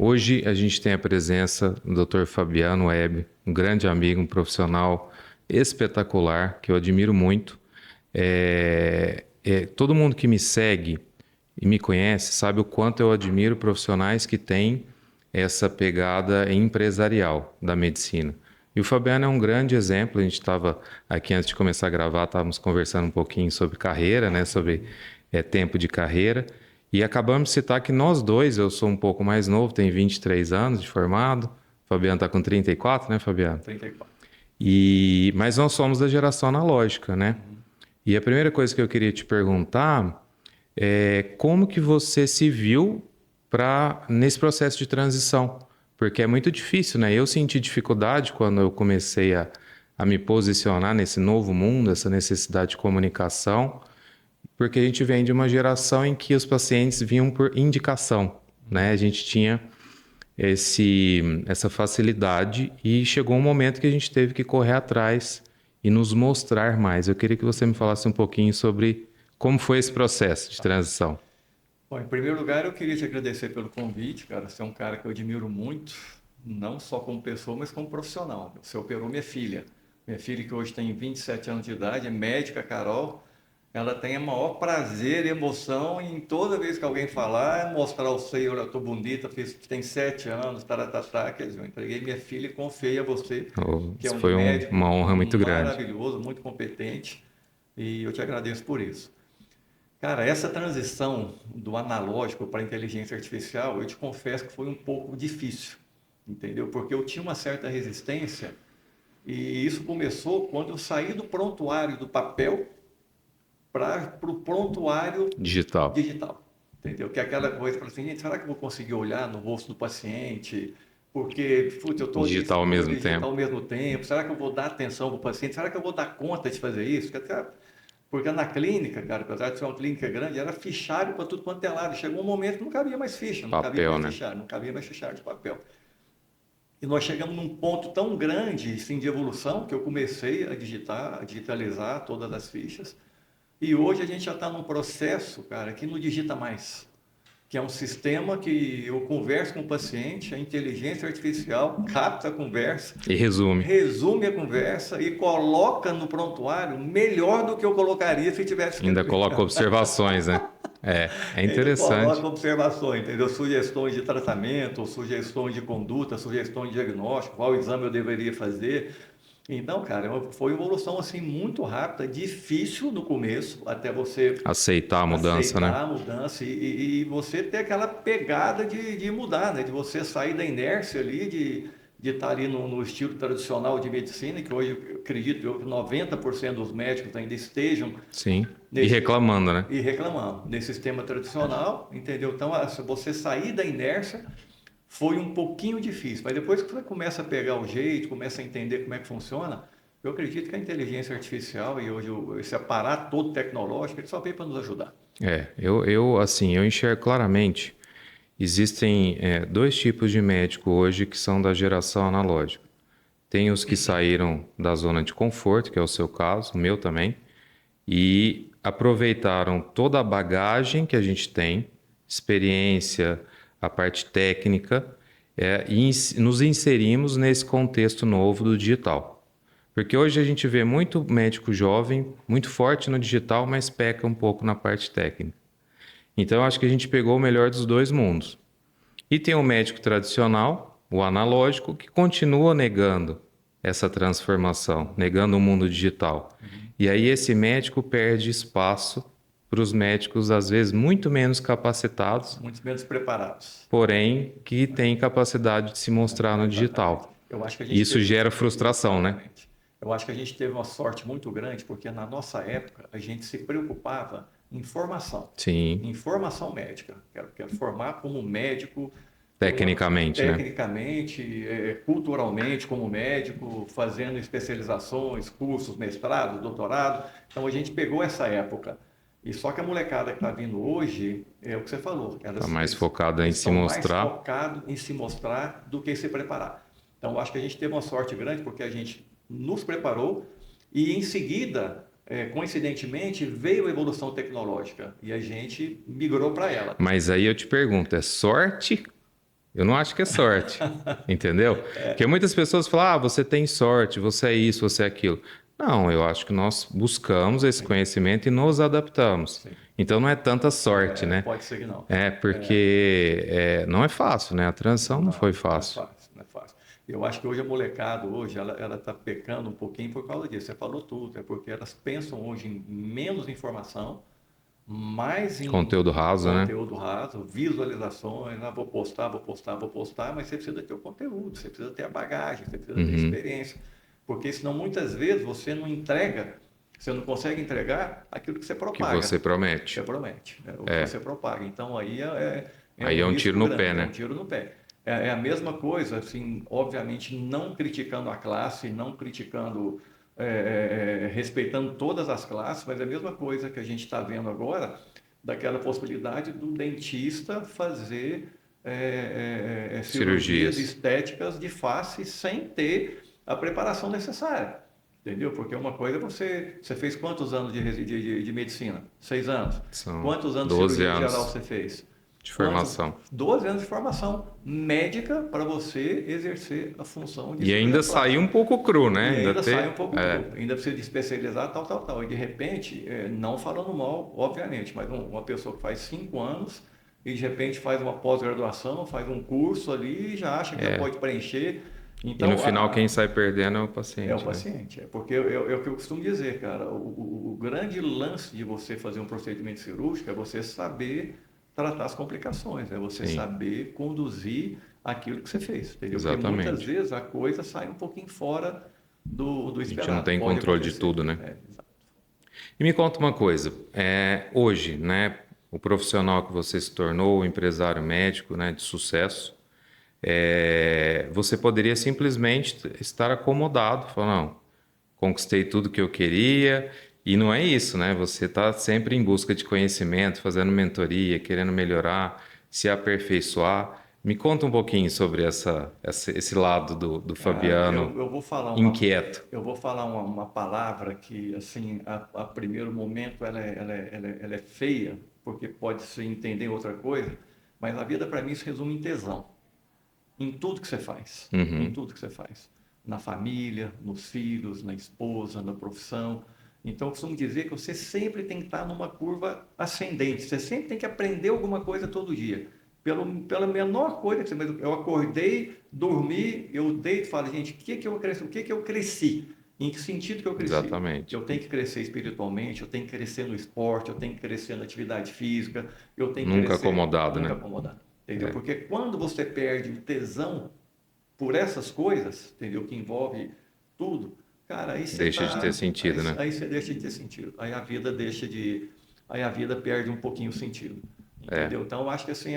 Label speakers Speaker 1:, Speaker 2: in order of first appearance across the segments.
Speaker 1: Hoje a gente tem a presença do Dr. Fabiano Web, um grande amigo, um profissional espetacular, que eu admiro muito. Todo mundo que me segue e me conhece sabe o quanto eu admiro profissionais que têm essa pegada empresarial da medicina. E o Fabiano é um grande exemplo. A gente estava aqui antes de começar a gravar, estávamos conversando um pouquinho sobre carreira, né? Sobre tempo de carreira. E acabamos de citar que nós dois, eu sou um pouco mais novo, tenho 23 anos de formado. O Fabiano está com 34, né, Fabiano?
Speaker 2: 34.
Speaker 1: Mas nós somos da geração analógica, né? E a primeira coisa que eu queria te perguntar é como que você se viu nesse processo de transição? Porque é muito difícil, né? Eu senti dificuldade quando eu comecei a me posicionar nesse novo mundo, essa necessidade de comunicação, porque a gente vem de uma geração em que os pacientes vinham por indicação, né? A gente tinha essa facilidade e chegou um momento que a gente teve que correr atrás e nos mostrar mais. Eu queria que você me falasse um pouquinho sobre como foi esse processo de transição.
Speaker 2: Bom, em primeiro lugar, eu queria te agradecer pelo convite, cara. Você é um cara que eu admiro muito, não só como pessoa, mas como profissional. Você operou minha filha. Minha filha, que hoje tem 27 anos de idade, é médica, Carol. Ela tem o maior prazer e emoção em toda vez que alguém falar, mostrar o seio, olha, eu tô bonita, tem 7 anos, taratatá. Quer dizer, eu entreguei minha filha e confiei a você, que é
Speaker 1: Isso
Speaker 2: um
Speaker 1: foi
Speaker 2: médico
Speaker 1: uma honra muito grande.
Speaker 2: maravilhoso, muito competente, e eu te agradeço por isso. Cara, essa transição do analógico para a inteligência artificial, eu te confesso que foi um pouco difícil, entendeu? Porque eu tinha uma certa resistência e isso começou quando eu saí do prontuário do papel para o prontuário
Speaker 1: Digital.
Speaker 2: digital, entendeu? Que é aquela coisa, para assim, gente, será que eu vou conseguir olhar no rosto do paciente? Porque, putz, eu estou ali
Speaker 1: Digital ao
Speaker 2: seguro,
Speaker 1: mesmo
Speaker 2: digital
Speaker 1: tempo.
Speaker 2: ao mesmo tempo, será que eu vou dar atenção para o paciente? Será que eu vou dar conta de fazer isso? Porque na clínica, cara, apesar de ser uma clínica grande, era fichário para tudo quanto é lado. Chegou um momento que não cabia mais ficha, não cabia
Speaker 1: Papel,
Speaker 2: mais
Speaker 1: né?
Speaker 2: fichário, não cabia mais fichário de papel. E nós chegamos num ponto tão grande, assim, de evolução, que eu comecei a digitar, a digitalizar todas as fichas. E hoje a gente já está num processo, cara, que não digita mais. Que é um sistema que eu converso com o paciente, a inteligência artificial capta a conversa,
Speaker 1: E resume.
Speaker 2: resume a conversa e coloca no prontuário melhor do que eu colocaria se tivesse
Speaker 1: Ainda
Speaker 2: escrito.
Speaker 1: coloca observações, né? É
Speaker 2: Ele coloca
Speaker 1: interessante.
Speaker 2: observações, entendeu? Sugestões de tratamento, sugestões de conduta, sugestões de diagnóstico, qual exame eu deveria fazer. Então, cara, foi uma evolução assim muito rápida, difícil no começo, até você
Speaker 1: Aceitar a mudança, né?
Speaker 2: aceitar a mudança e você ter aquela pegada de mudar, né? De você sair da inércia ali, de estar ali no estilo tradicional de medicina, que hoje eu acredito eu, que 90% dos médicos ainda estejam
Speaker 1: Sim. E
Speaker 2: nesse,
Speaker 1: reclamando, né?
Speaker 2: e reclamando nesse sistema tradicional, entendeu? Então, se você sair da inércia foi um pouquinho difícil, mas depois que você começa a pegar o jeito, começa a entender como é que funciona, eu acredito que a inteligência artificial e hoje esse aparato todo tecnológico, ele só veio para nos ajudar.
Speaker 1: Eu enxergo claramente. Existem dois tipos de médico hoje que são da geração analógica. Tem os que saíram da zona de conforto, que é o seu caso, o meu também, e aproveitaram toda a bagagem que a gente tem, experiência, a parte técnica, nos inserimos nesse contexto novo do digital. Porque hoje a gente vê muito médico jovem, muito forte no digital, mas peca um pouco na parte técnica. Então, eu acho que a gente pegou o melhor dos dois mundos. E tem o médico tradicional, o analógico, que continua negando essa transformação, negando o mundo digital. E aí esse médico perde espaço para os médicos, às vezes, muito menos capacitados,
Speaker 2: Muitos menos preparados.
Speaker 1: porém que têm capacidade de se mostrar no
Speaker 2: Exatamente.
Speaker 1: digital.
Speaker 2: Eu acho que a gente
Speaker 1: Isso
Speaker 2: teve.
Speaker 1: gera frustração, né?
Speaker 2: Exatamente. Eu acho que a gente teve uma sorte muito grande, porque na nossa época a gente se preocupava em formação.
Speaker 1: Sim,
Speaker 2: Informação médica. Quero formar como médico,
Speaker 1: tecnicamente, né?
Speaker 2: tecnicamente, culturalmente como médico, fazendo especializações, cursos, mestrado, doutorado. Então a gente pegou essa época. E só que a molecada que está vindo hoje, é o que você falou,
Speaker 1: Está mais focada em
Speaker 2: eles
Speaker 1: se
Speaker 2: estão mais
Speaker 1: mostrar.
Speaker 2: focados em se mostrar do que se preparar. Então eu acho que a gente teve uma sorte grande porque a gente nos preparou e em seguida coincidentemente, veio a evolução tecnológica e a gente migrou para ela.
Speaker 1: Mas aí eu te pergunto, é sorte Eu não acho que é sorte, entendeu? Porque muitas pessoas falam, ah, você tem sorte, você é isso, você é aquilo. Não, eu acho que nós buscamos esse
Speaker 2: Sim,
Speaker 1: conhecimento e nos adaptamos.
Speaker 2: sim.
Speaker 1: Então não é tanta sorte, né?
Speaker 2: Pode ser que não.
Speaker 1: É porque não é fácil, né? A transição não foi
Speaker 2: Não é
Speaker 1: fácil.
Speaker 2: fácil, não é fácil. Eu acho que hoje a molecada, hoje, ela está pecando um pouquinho por causa disso. Você falou tudo, é porque elas pensam hoje em menos informação, mais em
Speaker 1: Conteúdo raso, né?
Speaker 2: conteúdo raso, visualizações, ah, vou postar, vou postar, vou postar, mas você precisa ter o conteúdo, você precisa ter a bagagem, você precisa ter a
Speaker 1: Uhum.
Speaker 2: experiência, porque senão muitas vezes você não entrega, você não consegue entregar aquilo que você
Speaker 1: Que
Speaker 2: propaga,
Speaker 1: você
Speaker 2: você
Speaker 1: promete.
Speaker 2: promete, né? O que
Speaker 1: É.
Speaker 2: você propaga. Então aí é
Speaker 1: Aí
Speaker 2: um
Speaker 1: é um tiro
Speaker 2: risco
Speaker 1: no pé,
Speaker 2: grande, é um
Speaker 1: né?
Speaker 2: tiro no pé. É a mesma coisa, assim, obviamente não criticando a classe, não criticando, respeitando todas as classes, mas é a mesma coisa que a gente está vendo agora, daquela possibilidade do dentista fazer cirurgias
Speaker 1: Cirurgias.
Speaker 2: estéticas de face sem ter a preparação necessária. Entendeu? Porque uma coisa é você fez quantos anos de medicina? 6 anos.
Speaker 1: São
Speaker 2: Quantos anos de
Speaker 1: 12
Speaker 2: cirurgia geral
Speaker 1: anos
Speaker 2: você fez?
Speaker 1: de
Speaker 2: Quantos?
Speaker 1: formação.
Speaker 2: 12 anos de formação médica para você exercer a função de
Speaker 1: E
Speaker 2: cirurgia
Speaker 1: ainda saiu
Speaker 2: plástica.
Speaker 1: um pouco cru, né?
Speaker 2: E
Speaker 1: Ainda
Speaker 2: ainda sai um
Speaker 1: ter.
Speaker 2: pouco cru, ainda precisa de especializar, tal, tal, tal. E de repente, não falando mal, obviamente, mas uma pessoa que faz 5 anos e de repente faz uma pós-graduação, faz um curso ali e já acha que já pode preencher.
Speaker 1: E no
Speaker 2: Então,
Speaker 1: final quem
Speaker 2: a,
Speaker 1: sai perdendo é o
Speaker 2: é o
Speaker 1: paciente, né?
Speaker 2: paciente. É porque é o que eu costumo dizer, cara. O grande lance de você fazer um procedimento cirúrgico é você saber tratar as complicações, é você
Speaker 1: Sim,
Speaker 2: saber conduzir aquilo que você fez, entendeu? Porque muitas
Speaker 1: exatamente.
Speaker 2: vezes a coisa sai um pouquinho fora do
Speaker 1: A gente não
Speaker 2: esperado,
Speaker 1: tem
Speaker 2: pode
Speaker 1: controle de
Speaker 2: acontecer.
Speaker 1: tudo, né?
Speaker 2: Exato.
Speaker 1: E me conta uma coisa, hoje, né, o profissional que você se tornou, o empresário médico, né, de sucesso, você poderia simplesmente estar acomodado, falar, não, conquistei tudo que eu queria, e não é isso, né? Você está sempre em busca de conhecimento, fazendo mentoria, querendo melhorar, se aperfeiçoar. Me conta um pouquinho sobre esse lado do
Speaker 2: Cara,
Speaker 1: Fabiano
Speaker 2: eu vou falar
Speaker 1: inquieto.
Speaker 2: uma palavra que, assim, a primeiro momento ela é feia, porque pode se entender outra coisa, mas a vida para mim se resume em tesão. Em tudo que você faz, em
Speaker 1: Uhum,
Speaker 2: tudo que você faz, na família, nos filhos, na esposa, na profissão. Então, eu costumo dizer que você sempre tem que estar numa curva ascendente, você sempre tem que aprender alguma coisa todo dia. Pela menor coisa que você, mas eu acordei, dormi, eu deito e falo, gente, o que que eu cresci? Em que sentido que eu cresci?
Speaker 1: exatamente.
Speaker 2: Eu tenho que crescer espiritualmente, eu tenho que crescer no esporte, eu tenho que crescer na atividade física, eu tenho que
Speaker 1: Nunca
Speaker 2: crescer
Speaker 1: acomodado,
Speaker 2: nunca
Speaker 1: né?
Speaker 2: acomodado. Entendeu?
Speaker 1: É,
Speaker 2: Porque quando você perde o tesão por essas coisas, entendeu? Que envolve tudo, cara,
Speaker 1: deixa de ter sentido, né?
Speaker 2: aí você deixa de ter sentido. Aí a vida perde um pouquinho o sentido.
Speaker 1: É.
Speaker 2: Entendeu? Então, eu acho que assim,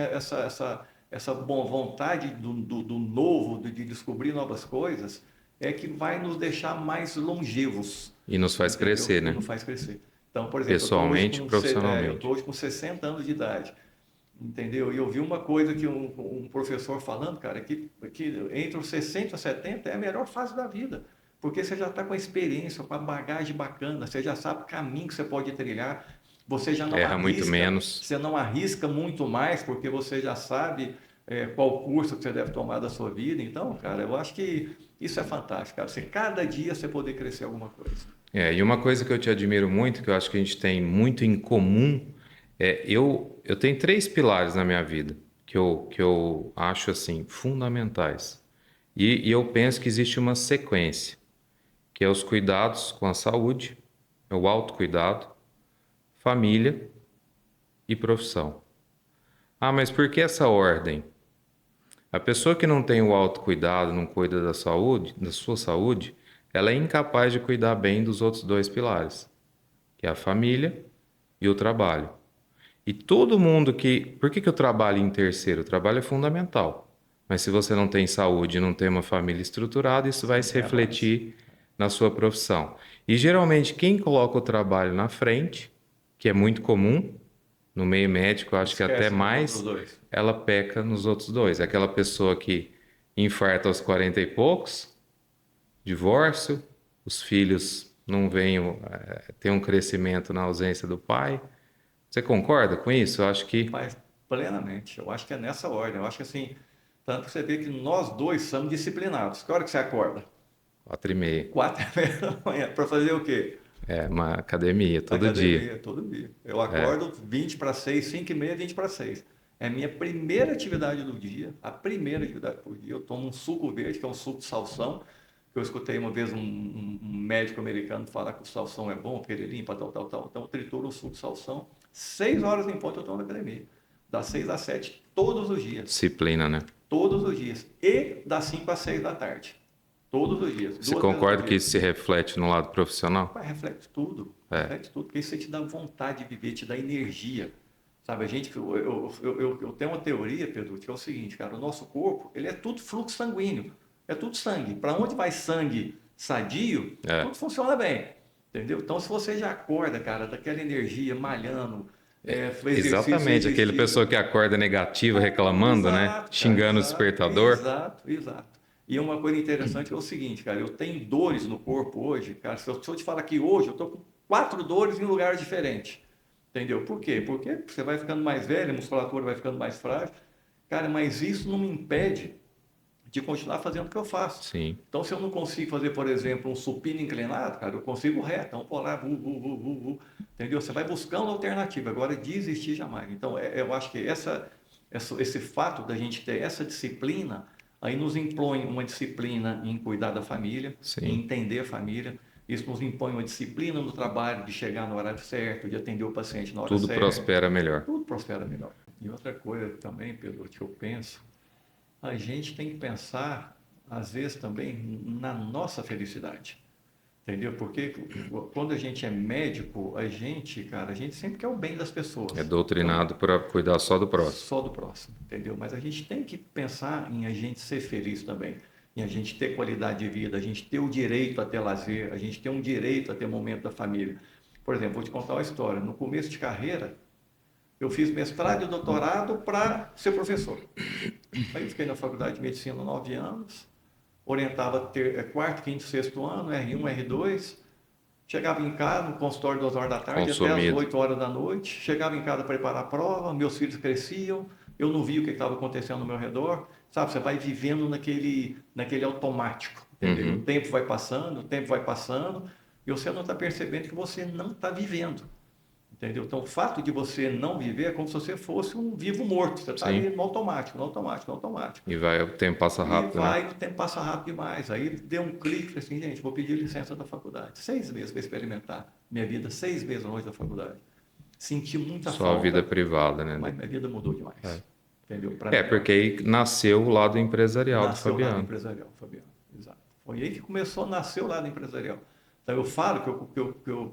Speaker 2: essa boa vontade do novo, de descobrir novas coisas, é que vai nos deixar mais longevos,
Speaker 1: E nos faz
Speaker 2: entendeu?
Speaker 1: crescer,
Speaker 2: E
Speaker 1: né?
Speaker 2: nos faz crescer. Então, por exemplo,
Speaker 1: Pessoalmente e
Speaker 2: eu tô
Speaker 1: profissionalmente.
Speaker 2: hoje com 60 anos de idade. Entendeu? E eu vi uma coisa que um professor falando, cara, que entre os 60 e 70 é a melhor fase da vida. Porque você já está com a experiência, com a bagagem bacana, você já sabe o caminho que você pode trilhar,
Speaker 1: Erra muito menos.
Speaker 2: você não arrisca muito mais, porque você já sabe qual curso que você deve tomar da sua vida. Então, cara, eu acho que isso é fantástico, cara. Você, cada dia você poder crescer alguma coisa.
Speaker 1: E uma coisa que eu te admiro muito, que eu acho que a gente tem muito em comum, eu tenho três pilares na minha vida que eu acho assim fundamentais. E eu penso que existe uma sequência, que é os cuidados com a saúde, é o autocuidado, família e profissão. Ah, mas por que essa ordem? A pessoa que não tem o autocuidado, não cuida da saúde, da sua saúde, ela é incapaz de cuidar bem dos outros dois pilares, que é a família e o trabalho. E todo mundo que. Por que eu trabalho em terceiro? O trabalho é fundamental. Mas se você não tem saúde e não tem uma família estruturada, isso
Speaker 2: Você
Speaker 1: vai
Speaker 2: não
Speaker 1: se
Speaker 2: tem a base.
Speaker 1: refletir na sua profissão. E geralmente quem coloca o trabalho na frente, que é muito comum, no meio médico, eu acho que até
Speaker 2: Esquece dos outros
Speaker 1: mais,
Speaker 2: dois.
Speaker 1: ela peca nos outros dois. É aquela pessoa que infarta aos 40 e poucos, divórcio, os filhos não vêm ter um crescimento na ausência do pai. Você concorda com isso? Eu acho que
Speaker 2: Mas plenamente. Eu acho que é nessa ordem. Eu acho que assim, Tanto que você vê que nós dois somos disciplinados. Que hora que você acorda?
Speaker 1: 4h30.
Speaker 2: 4h30 da manhã. Para fazer o quê?
Speaker 1: É uma academia todo dia.
Speaker 2: Academia, todo dia. Eu
Speaker 1: É,
Speaker 2: acordo 20 para 6, 5h30, 20 para 6. É a minha primeira atividade do dia, a primeira atividade por dia. Eu tomo um suco verde, que é um suco de salsão, que eu escutei uma vez um médico americano falar que o salsão é bom, porque ele limpa, tal, tal, tal. Então, eu trituro o suco de salsão. 6 horas em ponto eu estou na academia. Das 6 às 7, todos os dias.
Speaker 1: disciplina, né?
Speaker 2: Todos os dias. E das 5 às 6 da tarde. Todos os dias.
Speaker 1: Você
Speaker 2: 2 vezes ao
Speaker 1: concorda que
Speaker 2: dia.
Speaker 1: isso se reflete no lado profissional?
Speaker 2: Mas reflete tudo, porque isso te dá vontade de viver, te dá energia. Sabe, a gente, eu tenho uma teoria, Pedro, que é o seguinte, cara, o nosso corpo, ele é tudo fluxo sanguíneo, é tudo sangue. Para onde vai sangue sadio,
Speaker 1: É,
Speaker 2: tudo funciona bem, entendeu? Então, se você já acorda, cara, daquela energia, malhando,
Speaker 1: exatamente. Aquele
Speaker 2: exercício.
Speaker 1: pessoa que acorda negativa, reclamando, né?
Speaker 2: Exato, cara,
Speaker 1: Xingando o despertador.
Speaker 2: exato. E uma coisa interessante é o seguinte, cara, eu tenho dores no corpo hoje, cara, se eu te falar que hoje eu estou com 4 dores em lugares diferentes, entendeu? Por quê? Porque você vai ficando mais velho, a musculatura vai ficando mais frágil, cara, mas isso não me impede de continuar fazendo o que eu faço.
Speaker 1: Sim.
Speaker 2: Então, se eu não consigo fazer, por exemplo, um supino inclinado, cara, eu consigo reto, então vou lá, entendeu? Você vai buscando alternativa, agora desistir jamais. Então, eu acho que esse fato da gente ter essa disciplina, aí nos impõe uma disciplina em cuidar da família, em
Speaker 1: Sim.
Speaker 2: entender a família, isso nos impõe uma disciplina no trabalho, de chegar no horário certo, de atender o paciente na hora
Speaker 1: Tudo
Speaker 2: certa,
Speaker 1: prospera melhor.
Speaker 2: tudo prospera melhor. E outra coisa também, Pedro, que eu penso, a gente tem que pensar, às vezes, também na nossa felicidade. Entendeu? Porque quando a gente é médico, cara, a gente sempre quer o bem das pessoas.
Speaker 1: É
Speaker 2: Então,
Speaker 1: doutrinado para cuidar só do próximo.
Speaker 2: só do próximo, entendeu? Mas a gente tem que pensar em a gente ser feliz também, em a gente ter qualidade de vida, a gente ter o direito a ter lazer, a gente ter um direito a ter momento da família. Por exemplo, vou te contar uma história. No começo de carreira, eu fiz mestrado e doutorado para ser professor. Aí eu fiquei na faculdade de medicina 9 anos, orientava quarto, quinto, sexto ano, R1, R2. Chegava em casa, no consultório 2 horas da tarde, até às
Speaker 1: Consumido.
Speaker 2: 8 horas da noite. Chegava em casa para preparar a prova, meus filhos cresciam, eu não via o que estava acontecendo ao meu redor. Sabe, você vai vivendo naquele automático, entendeu?
Speaker 1: Uhum.
Speaker 2: O tempo vai passando, e você não está percebendo que você não está vivendo. Entendeu? Então, o fato de você não viver é como se você fosse um vivo morto. Você está ali
Speaker 1: Sim.
Speaker 2: no automático, no automático, no automático.
Speaker 1: E vai, o tempo passa
Speaker 2: E
Speaker 1: rápido, né?
Speaker 2: o tempo passa rápido demais. Aí deu um clique, falei assim, gente, vou pedir licença da faculdade. 6 meses para experimentar minha vida, 6 meses longe da faculdade. Senti muita
Speaker 1: Só a vida
Speaker 2: falta,
Speaker 1: privada, né?
Speaker 2: mas minha vida mudou demais.
Speaker 1: É.
Speaker 2: Entendeu? Pra
Speaker 1: É,
Speaker 2: melhor.
Speaker 1: porque aí nasceu o lado empresarial do
Speaker 2: Nasceu o lado
Speaker 1: Fabiano.
Speaker 2: empresarial, Fabiano. Exato. Foi aí que começou a nascer o lado empresarial. Então, eu falo que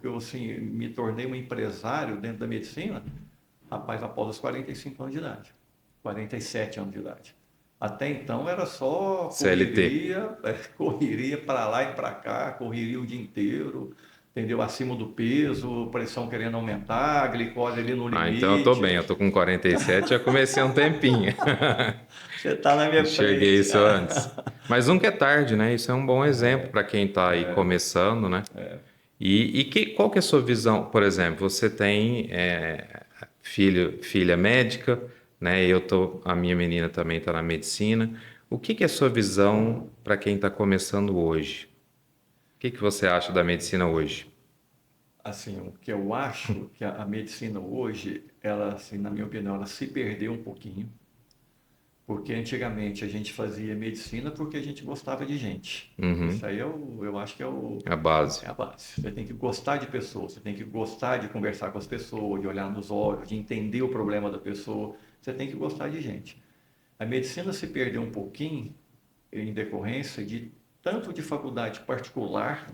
Speaker 2: eu assim, me tornei um empresário dentro da medicina, rapaz, após os 45 anos de idade. 47 anos de idade. Até então era só
Speaker 1: CLT.
Speaker 2: correria para lá e para cá, correria o dia inteiro, entendeu? Acima do peso, pressão querendo aumentar, glicose ali no limite.
Speaker 1: Ah, então eu tô bem, eu tô com 47, já comecei há um tempinho.
Speaker 2: Você está na minha
Speaker 1: Enxerguei
Speaker 2: frente.
Speaker 1: isso antes. Mas nunca é tarde, né? Isso é um bom exemplo para quem está aí começando, né? Qual que é a sua visão? Por exemplo, você tem filha médica, né? A minha menina também está na medicina. O que é a sua visão para quem está começando hoje? O que você acha da medicina hoje?
Speaker 2: Assim, o que eu acho que a medicina hoje, ela, assim, na minha opinião, ela se perdeu um pouquinho, porque antigamente a gente fazia medicina porque a gente gostava de gente.
Speaker 1: Uhum.
Speaker 2: Isso aí eu acho que
Speaker 1: A base.
Speaker 2: é a base. Você tem que gostar de pessoas, você tem que gostar de conversar com as pessoas, de olhar nos olhos, de entender o problema da pessoa. Você tem que gostar de gente. A medicina se perdeu um pouquinho em decorrência de tanto de faculdade particular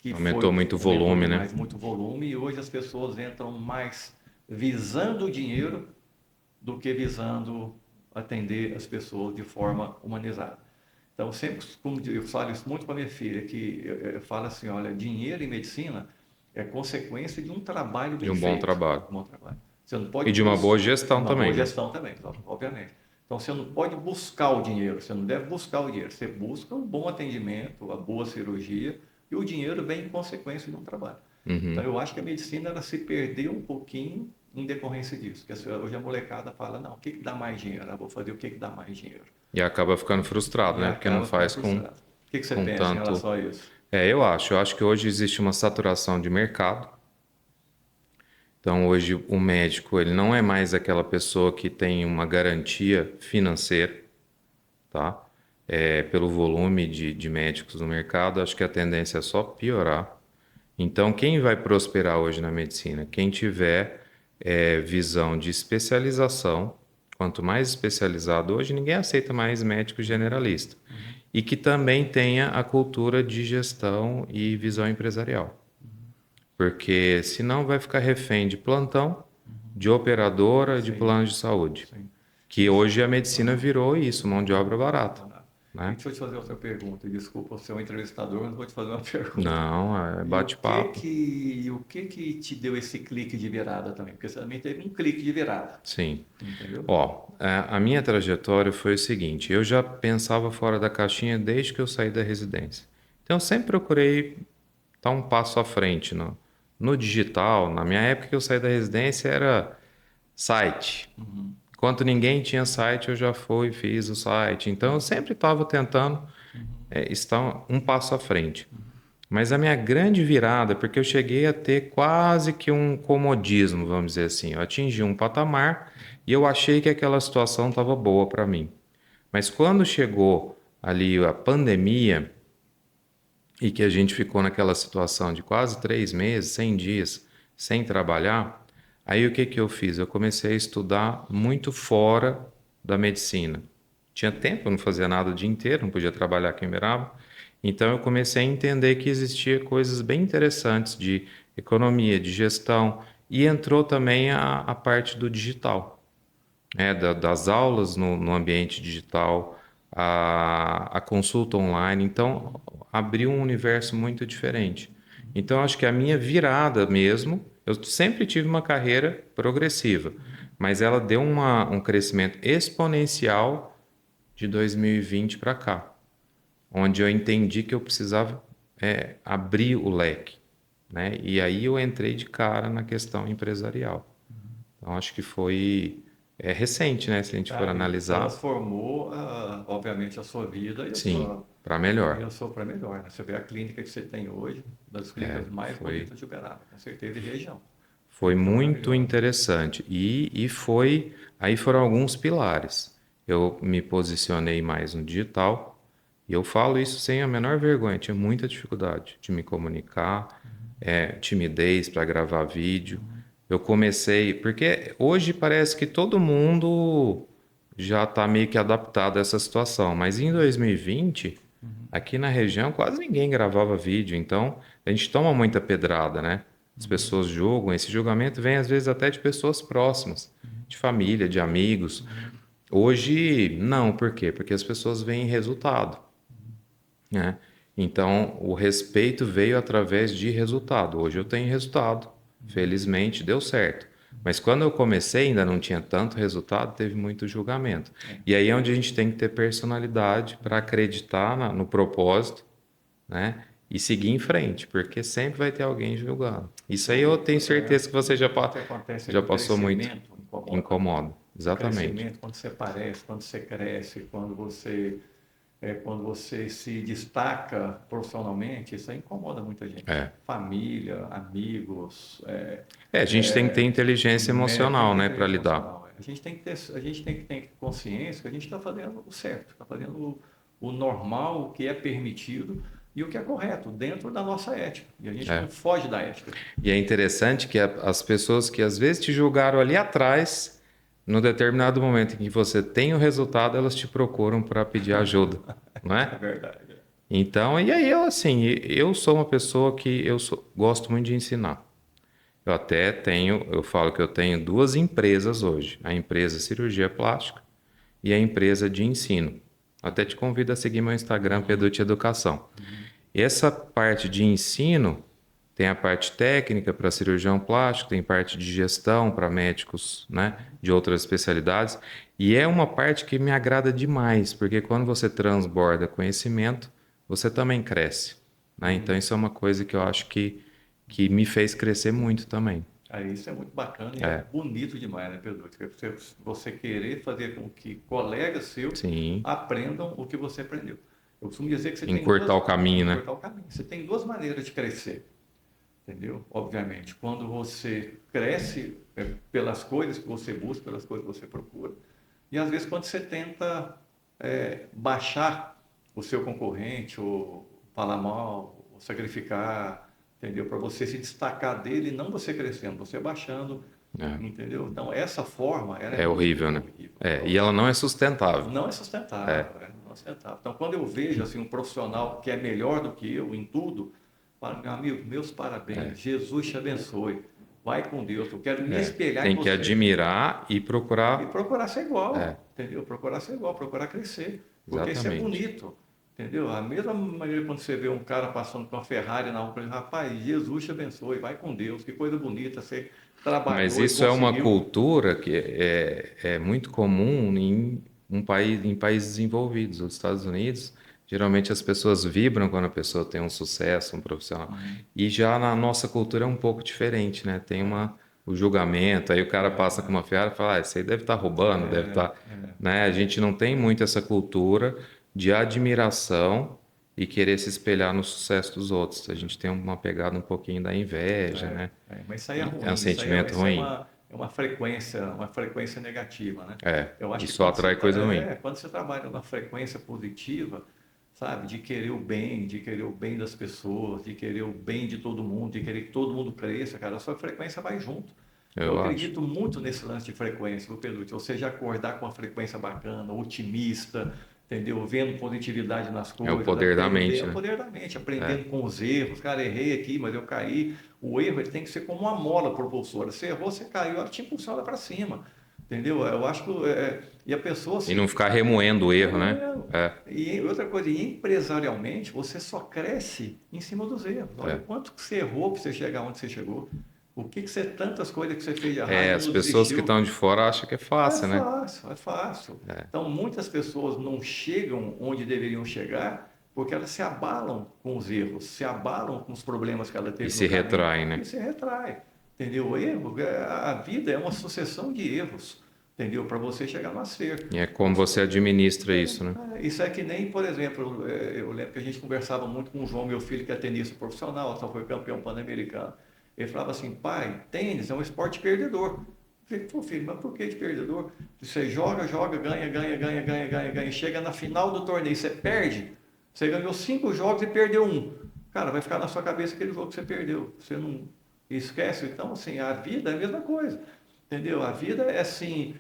Speaker 2: que
Speaker 1: Aumentou muito o volume, né?
Speaker 2: muito volume, e hoje as pessoas entram mais visando o dinheiro do que visando atender as pessoas de forma humanizada. Então, sempre, como eu falo isso muito para minha filha, que eu falo assim, olha, dinheiro em medicina é consequência de um trabalho bem
Speaker 1: De um bom
Speaker 2: feito.
Speaker 1: trabalho.
Speaker 2: Um bom trabalho. Você não pode
Speaker 1: E de uma boa gestão
Speaker 2: uma
Speaker 1: também,
Speaker 2: boa
Speaker 1: né?
Speaker 2: gestão também, obviamente. Então, você não pode buscar o dinheiro, você não deve buscar o dinheiro. Você busca um bom atendimento, a boa cirurgia, e o dinheiro vem em consequência de um trabalho.
Speaker 1: Uhum.
Speaker 2: Então, eu acho que a medicina ela se perdeu um pouquinho em decorrência disso. Porque hoje a molecada fala, não, o que dá mais dinheiro? Eu vou fazer o que dá mais dinheiro.
Speaker 1: E acaba ficando frustrado,
Speaker 2: E
Speaker 1: né? Porque não
Speaker 2: acaba ficando
Speaker 1: faz
Speaker 2: frustrado. O que você
Speaker 1: com
Speaker 2: pensa em
Speaker 1: tanto.
Speaker 2: relação a isso?
Speaker 1: Eu acho que hoje existe uma saturação de mercado. Então, hoje o médico, ele não é mais aquela pessoa que tem uma garantia financeira, tá? Pelo volume de médicos no mercado, acho que a tendência é só piorar. Então, quem vai prosperar hoje na medicina? Quem tiver visão de especialização, quanto mais especializado, hoje ninguém aceita mais médico generalista. E que também tenha a cultura de gestão e visão empresarial. Porque senão vai ficar refém de plantão, de operadora, de
Speaker 2: Sim,
Speaker 1: plano de saúde.
Speaker 2: sim.
Speaker 1: Que hoje a medicina virou isso, mão de obra barata,
Speaker 2: E
Speaker 1: né?
Speaker 2: deixa eu te fazer outra pergunta. Desculpa ser um entrevistador, mas vou te fazer uma pergunta.
Speaker 1: Não, é bate-papo.
Speaker 2: O que que te deu esse clique de virada também? Porque você também teve um clique de virada,
Speaker 1: Sim.
Speaker 2: entendeu?
Speaker 1: Ó, a minha trajetória foi o seguinte, eu já pensava fora da caixinha desde que eu saí da residência. Então, eu sempre procurei estar um passo à frente no digital. Na minha época que eu saí da residência era site. Enquanto ninguém tinha site, eu já fui e fiz o site. Então, eu sempre estava tentando estar um passo à frente. Mas a minha grande virada, porque eu cheguei a ter quase que um comodismo, vamos dizer assim. Eu atingi um patamar e eu achei que aquela situação estava boa para mim. Mas quando chegou ali a pandemia e que a gente ficou naquela situação de quase 3 meses, 100 dias, sem trabalhar, aí o que que eu fiz? Eu comecei a estudar muito fora da medicina. Tinha tempo, eu não fazia nada o dia inteiro, não podia trabalhar aqui em Uberaba. Então eu comecei a entender que existia coisas bem interessantes de economia, de gestão, e entrou também a parte do digital, das aulas no ambiente digital, a consulta online. Então, abriu um universo muito diferente. Então, acho que a minha virada mesmo, eu sempre tive uma carreira progressiva, mas ela deu um crescimento exponencial de 2020 para cá, onde eu entendi que eu precisava abrir o leque, né? E aí eu entrei de cara na questão empresarial. Então, acho que foi recente, né? Se a gente for
Speaker 2: Tá, e
Speaker 1: analisar,
Speaker 2: transformou, obviamente, a sua vida
Speaker 1: sim, para melhor.
Speaker 2: para melhor, né? Você vê a clínica que você tem hoje, das clínicas mais
Speaker 1: Foi,
Speaker 2: bonitas de Uberaba, com certeza, e região.
Speaker 1: foi
Speaker 2: Clínica
Speaker 1: muito
Speaker 2: maravilhosa.
Speaker 1: interessante. Aí foram alguns pilares. Eu me posicionei mais no digital, e eu falo isso sem a menor vergonha. Tinha muita dificuldade de me comunicar, timidez para gravar vídeo. Eu comecei, porque hoje parece que todo mundo já está meio que adaptado a essa situação, mas em 2020, aqui na região, quase ninguém gravava vídeo, então a gente toma muita pedrada, né? As pessoas julgam, esse julgamento vem às vezes até de pessoas próximas, de família, de amigos. Hoje, não, por quê? Porque as pessoas veem resultado, né? Então, o respeito veio através de resultado. Hoje eu tenho resultado. Felizmente deu certo. Mas quando eu comecei, ainda não tinha tanto resultado, teve muito julgamento. E aí é onde a gente tem que ter personalidade para acreditar no propósito, né? E seguir em frente, porque sempre vai ter alguém julgando. Isso aí eu tenho certeza que você
Speaker 2: O que acontece é
Speaker 1: já
Speaker 2: que o
Speaker 1: passou muito.
Speaker 2: crescimento incomoda, né?
Speaker 1: Incomoda.
Speaker 2: O
Speaker 1: Exatamente.
Speaker 2: crescimento, quando você aparece, quando você cresce, quando você se destaca profissionalmente, isso aí incomoda muita gente.
Speaker 1: É.
Speaker 2: Família, amigos,
Speaker 1: A gente tem que ter inteligência
Speaker 2: tem que
Speaker 1: emocional,
Speaker 2: ter
Speaker 1: né, para
Speaker 2: inteligência
Speaker 1: lidar.
Speaker 2: emocional. A gente tem que ter consciência que a gente está fazendo o certo, está fazendo o normal, o que é permitido e o que é correto, dentro da nossa ética. E a gente
Speaker 1: É.
Speaker 2: não foge da ética.
Speaker 1: E é interessante que as pessoas que às vezes te julgaram ali atrás, no determinado momento em que você tem o resultado, elas te procuram para pedir ajuda, não
Speaker 2: É
Speaker 1: é?
Speaker 2: verdade.
Speaker 1: Então, e aí eu assim, eu sou uma pessoa que gosto muito de ensinar. Eu falo que eu tenho duas empresas hoje, a empresa Cirurgia Plástica e a empresa de ensino. Até te convido a seguir meu Instagram, Pedute Educação. E essa parte de ensino tem a parte técnica para cirurgião plástico, tem parte de gestão para médicos, né, de outras especialidades. E é uma parte que me agrada demais, porque quando você transborda conhecimento, você também cresce, né? Então isso é uma coisa que eu acho que me fez crescer muito também.
Speaker 2: Aí isso é muito bacana e é
Speaker 1: É,
Speaker 2: bonito demais, né, Pedro? Você querer fazer com que colegas seus
Speaker 1: sim.
Speaker 2: aprendam o que você aprendeu. Eu costumo dizer que você tem
Speaker 1: Encurtar
Speaker 2: duas,
Speaker 1: o caminho, né?
Speaker 2: encurtar o caminho. Você tem duas maneiras de crescer, entendeu? Obviamente, quando você cresce pelas coisas que você busca, pelas coisas que você procura, e às vezes quando você tenta baixar o seu concorrente, ou falar mal, ou sacrificar, entendeu? Para você se destacar dele, não você crescendo, você baixando,
Speaker 1: É,
Speaker 2: entendeu? Então, essa forma, ela é
Speaker 1: é horrível,
Speaker 2: muito
Speaker 1: né?
Speaker 2: horrível.
Speaker 1: É, e ela não é sustentável.
Speaker 2: Não é
Speaker 1: É,
Speaker 2: sustentável, não é sustentável. Então, quando eu vejo assim, um profissional que é melhor do que eu em tudo, falo, meu amigo, meus
Speaker 1: é,
Speaker 2: parabéns, Jesus te abençoe, vai com Deus, eu quero me
Speaker 1: é.
Speaker 2: espelhar em
Speaker 1: Tem que
Speaker 2: você.
Speaker 1: admirar e
Speaker 2: E
Speaker 1: procurar.
Speaker 2: procurar ser
Speaker 1: É,
Speaker 2: igual, entendeu? Procurar ser igual, procurar crescer, porque isso é
Speaker 1: exatamente.
Speaker 2: bonito, entendeu? A mesma maneira quando você vê um cara passando com uma Ferrari na rua, rapaz, Jesus te abençoe, vai com Deus, que coisa bonita, você
Speaker 1: Mas
Speaker 2: trabalhou e
Speaker 1: isso é uma
Speaker 2: conseguiu.
Speaker 1: cultura que é muito comum em países desenvolvidos. Os Estados Unidos, geralmente as pessoas vibram quando a pessoa tem um sucesso, um profissional.
Speaker 2: Uhum.
Speaker 1: E já na nossa cultura é um pouco diferente, né? Tem o julgamento, aí o cara passa com uma Ferrari e fala, ah, esse aí deve estar roubando, deve estar... Né? A gente não tem muito essa cultura de admiração e querer se espelhar no sucesso dos outros. A gente tem uma pegada um pouquinho da inveja, né?
Speaker 2: Mas isso aí é
Speaker 1: E é um
Speaker 2: ruim,
Speaker 1: sentimento
Speaker 2: isso é
Speaker 1: ruim.
Speaker 2: uma frequência negativa, né?
Speaker 1: É,
Speaker 2: Eu acho
Speaker 1: e
Speaker 2: que
Speaker 1: só atrai coisa ruim.
Speaker 2: quando você trabalha na frequência positiva, sabe, de querer o bem das pessoas, de querer o bem de todo mundo, de querer que todo mundo cresça, cara, a sua frequência vai junto. Eu
Speaker 1: Eu acho.
Speaker 2: acredito muito nesse lance de frequência, viu, Pedro? De você já acordar com uma frequência bacana, otimista, entendeu? Vendo positividade nas
Speaker 1: É o
Speaker 2: coisas,
Speaker 1: poder da
Speaker 2: aprender, é
Speaker 1: mente,
Speaker 2: o
Speaker 1: né?
Speaker 2: poder da mente,
Speaker 1: É,
Speaker 2: aprendendo com os erros. Cara, errei aqui, mas eu caí. O erro ele tem que ser como uma mola propulsora. Você errou, você caiu, ela te impulsiona para cima, entendeu? Eu acho que e a pessoa
Speaker 1: e não
Speaker 2: se
Speaker 1: ficar remoendo o erro, né?
Speaker 2: remoendo.
Speaker 1: É,
Speaker 2: E outra coisa, e empresarialmente, você só cresce em cima dos erros. Olha
Speaker 1: é.
Speaker 2: quanto que você errou para você chegar onde você chegou. O que que você, tantas coisas que você fez de errado
Speaker 1: É,
Speaker 2: e
Speaker 1: as
Speaker 2: não
Speaker 1: pessoas que
Speaker 2: desistiu.
Speaker 1: estão de fora acham que é
Speaker 2: É
Speaker 1: fácil, né?
Speaker 2: fácil, é fácil.
Speaker 1: É.
Speaker 2: Então, muitas pessoas não chegam onde deveriam chegar porque elas se abalam com os erros, se abalam com os problemas que ela
Speaker 1: E
Speaker 2: teve no
Speaker 1: se
Speaker 2: caminho
Speaker 1: retrai,
Speaker 2: e
Speaker 1: né?
Speaker 2: se retrai. Entendeu? O erro, a vida é uma sucessão de erros, entendeu? Para você chegar no acerto.
Speaker 1: E é como você administra isso, né?
Speaker 2: Isso é que nem, por exemplo, eu lembro que a gente conversava muito com o João, meu filho, que é tenista profissional, só foi campeão pan-americano. Ele falava assim, pai, tênis é um esporte perdedor. Eu falei, pô, filho, mas por que de perdedor? Você joga, joga, ganha, ganha, ganha, ganha, ganha, ganha. Chega na final do torneio, você perde. Você ganhou 5 jogos e perdeu um. Cara, vai ficar na sua cabeça aquele jogo que você perdeu. Você não esquece. Então, assim, a vida é a mesma coisa. Entendeu? A vida é assim,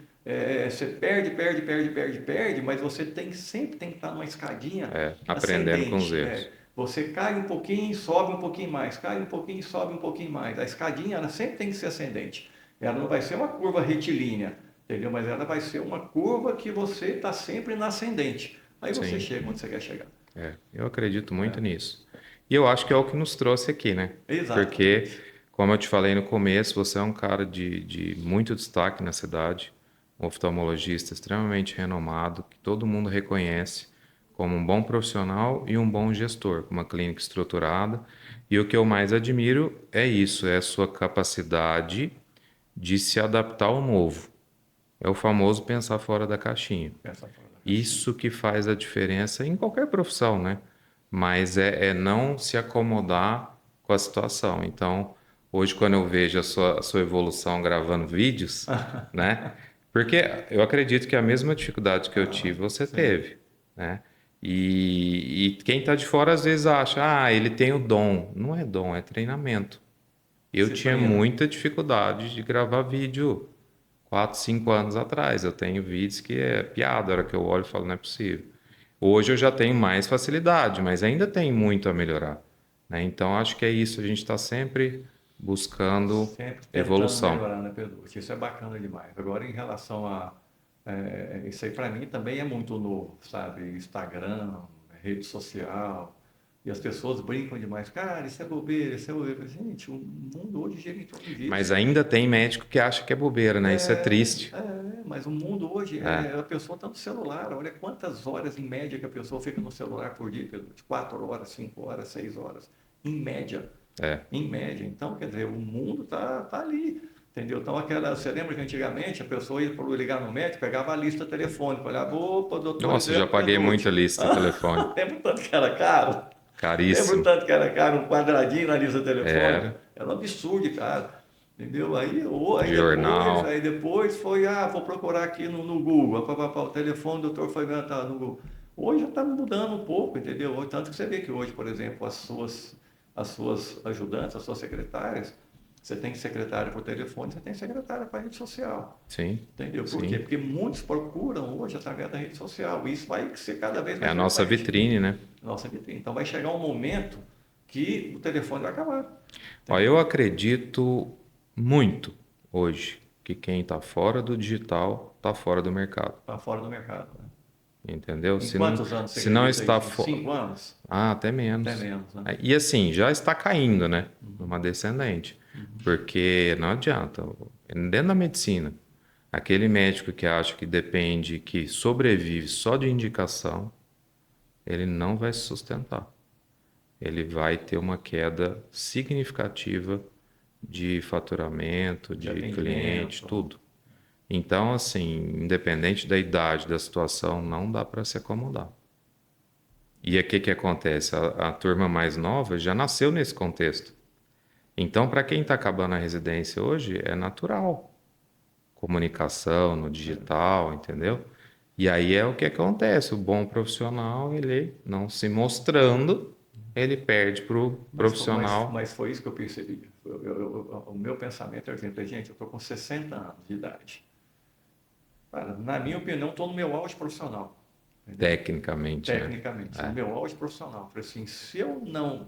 Speaker 2: você perde, perde, perde, perde, perde, mas você sempre tem que estar numa escadinha
Speaker 1: É, aprendendo com os
Speaker 2: ascendente.
Speaker 1: erros.
Speaker 2: Você cai um pouquinho, sobe um pouquinho mais, cai um pouquinho, sobe um pouquinho mais. A escadinha ela sempre tem que ser ascendente. Ela não vai ser uma curva retilínea, entendeu? Mas ela vai ser uma curva que você está sempre na ascendente. Aí você
Speaker 1: Sim,
Speaker 2: chega onde você quer chegar.
Speaker 1: é. Eu acredito muito nisso. E eu acho que é o que nos trouxe aqui, né? Porque,
Speaker 2: Exatamente.
Speaker 1: como eu te falei no começo, você é um cara de muito destaque na cidade, um oftalmologista extremamente renomado, que todo mundo reconhece como um bom profissional e um bom gestor, com uma clínica estruturada. E o que eu mais admiro é isso, é a sua capacidade de se adaptar ao novo. É o famoso pensar fora da caixinha.
Speaker 2: Essa fora da caixinha.
Speaker 1: Isso que faz a diferença em qualquer profissão, né? Mas é não se acomodar com a situação. Então, hoje, quando eu vejo a sua evolução gravando vídeos, né? Porque eu acredito que a mesma dificuldade que eu tive, você
Speaker 2: Sim.
Speaker 1: teve, né? E quem está de fora às vezes acha, ah, ele tem o dom. Não é dom, é treinamento. Eu
Speaker 2: Se
Speaker 1: tinha
Speaker 2: treina.
Speaker 1: muita dificuldade de gravar vídeo 4, 5 anos atrás. Eu tenho vídeos que é piada, a hora que eu olho e falo, não é possível. Hoje eu já tenho mais facilidade, mas ainda tem muito a melhorar, né? Então acho que é isso, a gente está sempre buscando
Speaker 2: Sempre tentando
Speaker 1: evolução.
Speaker 2: melhorar, né, Pedro? Isso é bacana demais. Agora, em relação a. Isso aí, para mim, também é muito novo, sabe? Instagram, rede social. E as pessoas brincam demais. Cara, isso é bobeira, isso é bobeira. Gente, o mundo hoje gira em torno
Speaker 1: Mas
Speaker 2: disso.
Speaker 1: ainda tem médico que acha que é bobeira, né? Isso é triste.
Speaker 2: Mas o mundo hoje
Speaker 1: É,
Speaker 2: a pessoa está no celular. Olha quantas horas em média que a pessoa fica no celular por dia, Pedro. De 4 horas, 5 horas, 6 horas. Em média. Em média. Então, quer dizer, o mundo tá ali. Entendeu? Então, você lembra que antigamente a pessoa ia ligar no médico, pegava a lista telefônica, olhava, opa, doutor
Speaker 1: Nossa, já
Speaker 2: Hidromel
Speaker 1: paguei muita
Speaker 2: Penucci.
Speaker 1: lista telefônica.
Speaker 2: Lembra o tanto que era caro? Lembra o
Speaker 1: Caríssimo.
Speaker 2: tanto que era caro um quadradinho na lista telefônica?
Speaker 1: Era.
Speaker 2: Era um absurdo, cara. Entendeu?
Speaker 1: Jornal.
Speaker 2: Aí depois foi, vou procurar aqui no Google, o telefone do doutor foi tá no Google. Hoje já está mudando um pouco, entendeu? Tanto que você vê que hoje, por exemplo, as suas ajudantes, as suas secretárias, você tem secretária por telefone, você tem secretária para rede social.
Speaker 1: Sim,
Speaker 2: Entendeu? Por quê?
Speaker 1: sim.
Speaker 2: Porque muitos procuram hoje através da rede social. E isso vai ser cada vez
Speaker 1: É
Speaker 2: mais
Speaker 1: a nossa
Speaker 2: frequente.
Speaker 1: vitrine, né?
Speaker 2: Nossa vitrine. Então vai chegar um momento que o telefone vai acabar.
Speaker 1: Ó,
Speaker 2: Entendeu?
Speaker 1: eu acredito muito hoje que quem está fora do digital está fora do mercado.
Speaker 2: Está fora do mercado. Né?
Speaker 1: Entendeu?
Speaker 2: Em quantos anos você
Speaker 1: Se não
Speaker 2: acredita
Speaker 1: está
Speaker 2: isso? Em
Speaker 1: fora.
Speaker 2: 5 anos?
Speaker 1: Ah, até
Speaker 2: Até
Speaker 1: menos.
Speaker 2: menos, né?
Speaker 1: E assim, já está caindo, né? Numa descendente. Porque não adianta. Dentro da medicina, aquele médico que acha que depende, que sobrevive só de indicação, ele não vai se sustentar. Ele vai ter uma queda significativa de faturamento,
Speaker 2: De
Speaker 1: de cliente,
Speaker 2: atendimento.
Speaker 1: tudo. Então, assim, independente da idade, da situação, não dá para se acomodar. E aqui que acontece? A turma mais nova já nasceu nesse contexto. Então, para quem está acabando a residência hoje, é natural. Comunicação no digital, entendeu? E aí é o que acontece. O bom profissional, ele não se mostrando, ele perde para o profissional.
Speaker 2: Mas foi isso que eu percebi. O meu pensamento é, exemplo, gente, eu estou com 60 anos de idade. Cara, na minha opinião, estou no meu auge profissional. Entendeu?
Speaker 1: Tecnicamente, né?
Speaker 2: Tecnicamente, no
Speaker 1: É.
Speaker 2: meu auge profissional. Falei assim, se eu não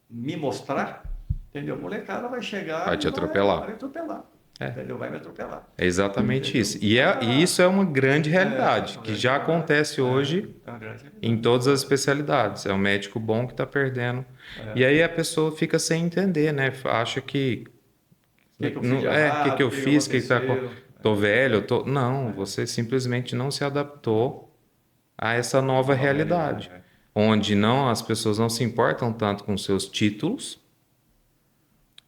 Speaker 2: me mostrar, entendeu? A molecada vai
Speaker 1: Vai
Speaker 2: chegar e
Speaker 1: te
Speaker 2: vai me
Speaker 1: atropelar.
Speaker 2: atropelar.
Speaker 1: É,
Speaker 2: Entendeu? Vai me atropelar.
Speaker 1: é exatamente
Speaker 2: Entendeu?
Speaker 1: isso.
Speaker 2: Então
Speaker 1: E isso é uma grande
Speaker 2: é
Speaker 1: realidade,
Speaker 2: uma
Speaker 1: que
Speaker 2: grande
Speaker 1: já
Speaker 2: realidade.
Speaker 1: acontece hoje
Speaker 2: É uma grande
Speaker 1: em
Speaker 2: realidade.
Speaker 1: todas as especialidades. É um médico bom que está perdendo. E
Speaker 2: É.
Speaker 1: aí a pessoa fica sem entender, né? Acha que
Speaker 2: O que que eu fiz de
Speaker 1: que
Speaker 2: errado?
Speaker 1: eu
Speaker 2: O que que
Speaker 1: fiz,
Speaker 2: aconteceu?
Speaker 1: tô velho, tô. Não,
Speaker 2: É,
Speaker 1: você simplesmente não se adaptou a essa nova
Speaker 2: nova realidade.
Speaker 1: realidade, onde não as pessoas não se importam tanto com seus títulos,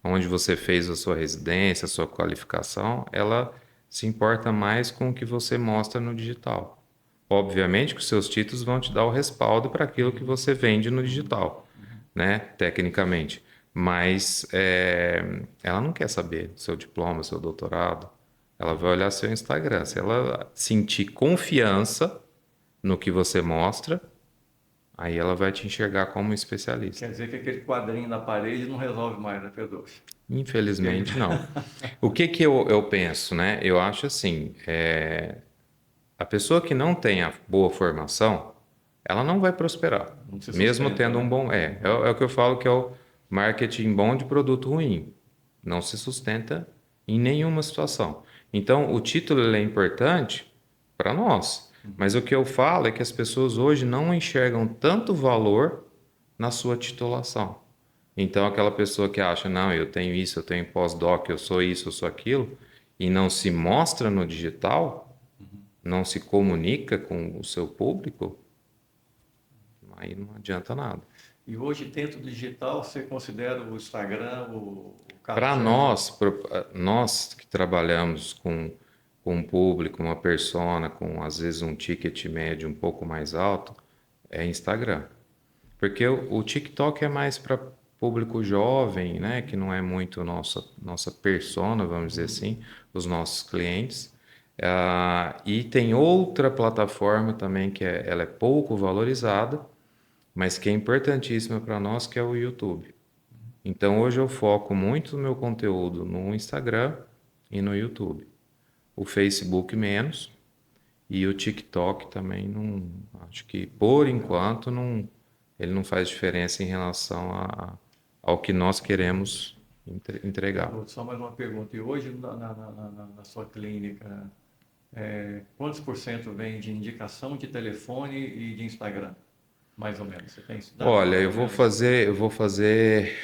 Speaker 1: onde você fez a sua residência, a sua qualificação, ela se importa mais com o que você mostra no digital. Obviamente que os seus títulos vão te dar o respaldo para aquilo que você vende no digital, né? Tecnicamente. Mas ela não quer saber seu diploma, seu doutorado. Ela vai olhar seu Instagram. Se ela sentir confiança no que você mostra, aí ela vai te enxergar como um especialista.
Speaker 2: Quer dizer que aquele quadrinho na parede não resolve mais, né, Pedro? Aquele...
Speaker 1: Infelizmente, não. O que que eu penso, né? Eu acho assim, a pessoa que não tem a boa formação, ela não vai prosperar,
Speaker 2: Não se
Speaker 1: mesmo
Speaker 2: sustenta,
Speaker 1: tendo um
Speaker 2: né?
Speaker 1: bom... É o que eu falo que é o marketing bom de produto ruim. Não se sustenta em nenhuma situação. Então, o título ele é importante para nós, mas o que eu falo é que as pessoas hoje não enxergam tanto valor na sua titulação. Então, aquela pessoa que acha, não, eu tenho isso, eu tenho pós-doc, eu sou isso, eu sou aquilo, e não se mostra no digital, não se comunica com o seu público, aí não adianta nada.
Speaker 2: E hoje, dentro do digital, você considera o Instagram o
Speaker 1: Para
Speaker 2: carro-chefe?
Speaker 1: nós que trabalhamos com um público, uma persona, com às vezes um ticket médio um pouco mais alto, é Instagram. Porque o TikTok é mais para público jovem, né, que não é muito nossa persona, vamos dizer assim, os nossos clientes. E tem outra plataforma também que ela é pouco valorizada, mas que é importantíssima para nós, que é o YouTube. Então hoje eu foco muito o meu conteúdo no Instagram e no YouTube. O Facebook menos e o TikTok também não, acho que por enquanto não, ele não faz diferença em relação ao que nós queremos entregar.
Speaker 2: Só mais uma pergunta. E hoje, na sua clínica, quantos por cento vem de indicação de telefone e de Instagram? Mais ou menos. Você tem esse dado?
Speaker 1: Olha,
Speaker 2: Mais ou menos?
Speaker 1: eu vou fazer